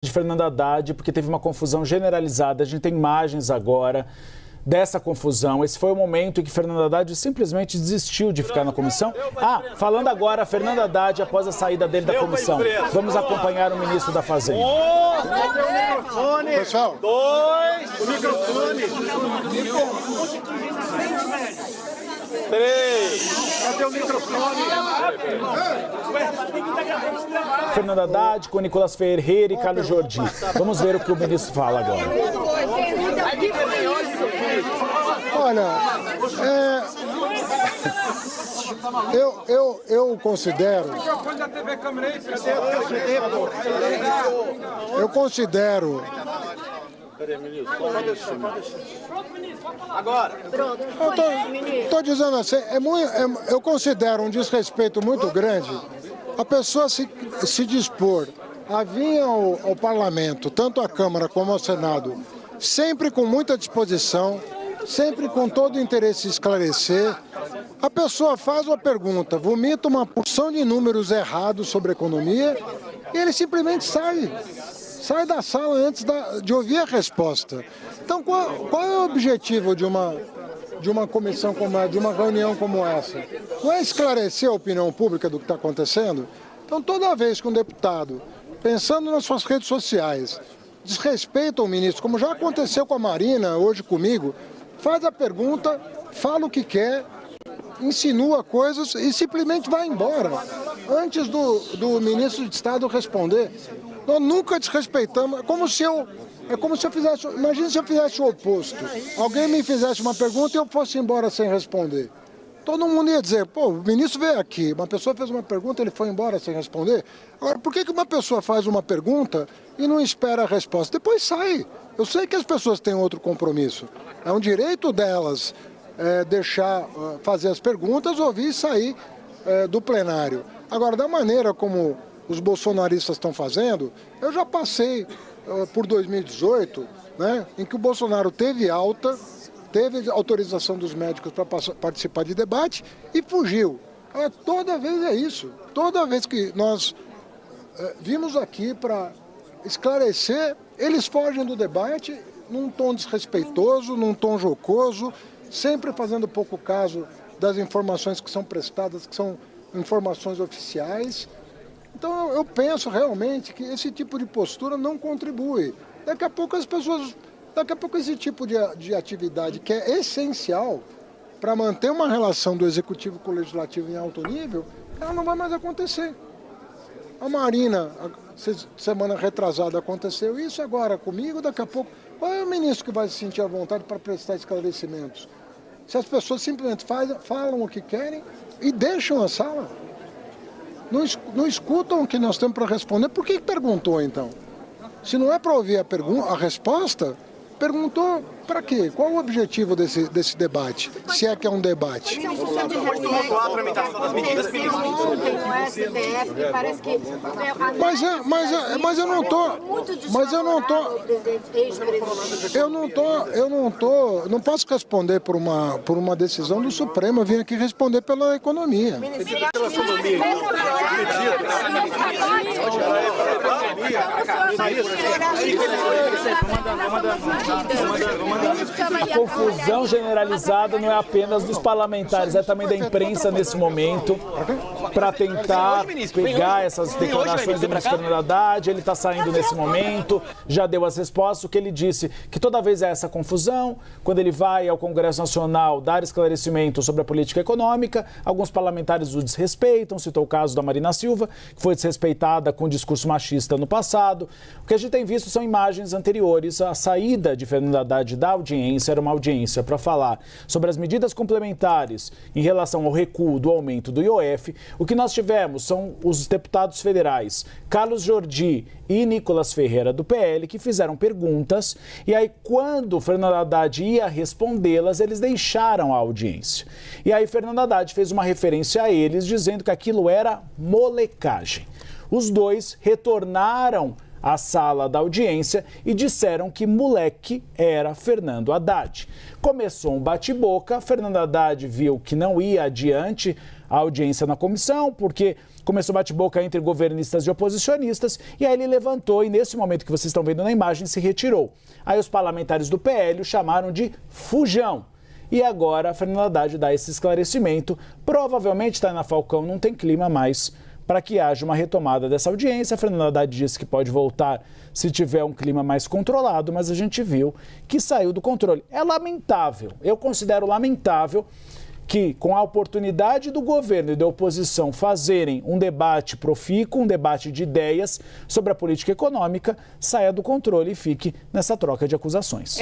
de Fernando Haddad, porque teve uma confusão generalizada. A gente tem imagens agora dessa confusão. Esse foi o momento em que Fernando Haddad simplesmente desistiu de ficar na comissão. Falando agora, Fernando Haddad, após a saída dele da comissão. Vamos acompanhar o ministro da Fazenda. Pessoal, o microfone. 3. Cadê o microfone? Fernando Haddad com Nicolas Ferreira e Carlos Jordi. Vamos ver o que o ministro fala agora. Olha, eu considero Agora. Estou dizendo assim, eu considero um desrespeito muito grande a pessoa se dispor a vir ao parlamento, tanto a Câmara como ao Senado, sempre com muita disposição, sempre com todo o interesse em esclarecer. A pessoa faz uma pergunta, vomita uma porção de números errados sobre a economia e ele simplesmente sai da sala antes de ouvir a resposta. Então, qual é o objetivo de uma comissão como essa, de uma reunião como essa? Não é esclarecer a opinião pública do que está acontecendo? Então, toda vez que um deputado, pensando nas suas redes sociais, desrespeita o ministro, como já aconteceu com a Marina, hoje comigo, faz a pergunta, fala o que quer, insinua coisas e simplesmente vai embora. Antes do ministro de Estado responder, nós nunca desrespeitamos, é como se eu fizesse, imagina se eu fizesse o oposto, alguém me fizesse uma pergunta e eu fosse embora sem responder. Todo mundo ia dizer, pô, o ministro veio aqui, uma pessoa fez uma pergunta, ele foi embora sem responder. Agora, por que uma pessoa faz uma pergunta e não espera a resposta? Depois sai. Eu sei que as pessoas têm outro compromisso. É um direito delas deixar fazer as perguntas, ouvir e sair do plenário. Agora, da maneira como os bolsonaristas estão fazendo, eu já passei por 2018, né, em que o Bolsonaro teve alta, teve autorização dos médicos para participar de debate e fugiu. Toda vez é isso. Toda vez que nós vimos aqui para esclarecer, eles fogem do debate num tom desrespeitoso, num tom jocoso, sempre fazendo pouco caso das informações que são prestadas, que são informações oficiais. Então eu penso realmente que esse tipo de postura não contribui. Daqui a pouco esse tipo de atividade que é essencial para manter uma relação do executivo com o legislativo em alto nível, ela não vai mais acontecer. A Marina, semana retrasada aconteceu isso, agora comigo, daqui a pouco, qual é o ministro que vai se sentir à vontade para prestar esclarecimentos? Se as pessoas simplesmente falam o que querem e deixam a sala, não escutam o que nós temos para responder, por que perguntou então? Se não é para ouvir a resposta, perguntou para quê? Qual o objetivo desse debate? Se é que é um debate. Mas eu não posso responder por uma decisão do Supremo. Eu vim aqui responder pela economia. A confusão generalizada não é apenas dos parlamentares, é também da imprensa nesse momento, para tentar pegar essas declarações do ministro Fernando Haddad. Ele está saindo nesse momento, já deu as respostas. O que ele disse, que toda vez é essa confusão, quando ele vai ao Congresso Nacional dar esclarecimento sobre a política econômica, alguns parlamentares o desrespeitam, citou o caso da Marina Silva, que foi desrespeitada com discurso machista no passado. O que a gente tem visto são imagens anteriores. A saída de Fernando Haddad da audiência era uma audiência para falar sobre as medidas complementares em relação ao recuo do aumento do IOF. O que nós tivemos são os deputados federais Carlos Jordi e Nicolas Ferreira do PL, que fizeram perguntas, e aí quando Fernando Haddad ia respondê-las, eles deixaram a audiência. E aí Fernando Haddad fez uma referência a eles, dizendo que aquilo era molecagem. Os dois retornaram à sala da audiência e disseram que moleque era Fernando Haddad. Começou um bate-boca, Fernando Haddad viu que não ia adiante a audiência na comissão, porque começou bate-boca entre governistas e oposicionistas, e aí ele levantou e nesse momento que vocês estão vendo na imagem se retirou. Aí os parlamentares do PL o chamaram de fujão. E agora a Fernanda Haddad dá esse esclarecimento. Provavelmente, Tainá Falcão, não tem clima mais para que haja uma retomada dessa audiência. A Fernanda Haddad disse que pode voltar se tiver um clima mais controlado, mas a gente viu que saiu do controle. É lamentável, eu considero lamentável que, com a oportunidade do governo e da oposição fazerem um debate profícuo, um debate de ideias sobre a política econômica, saia do controle e fique nessa troca de acusações.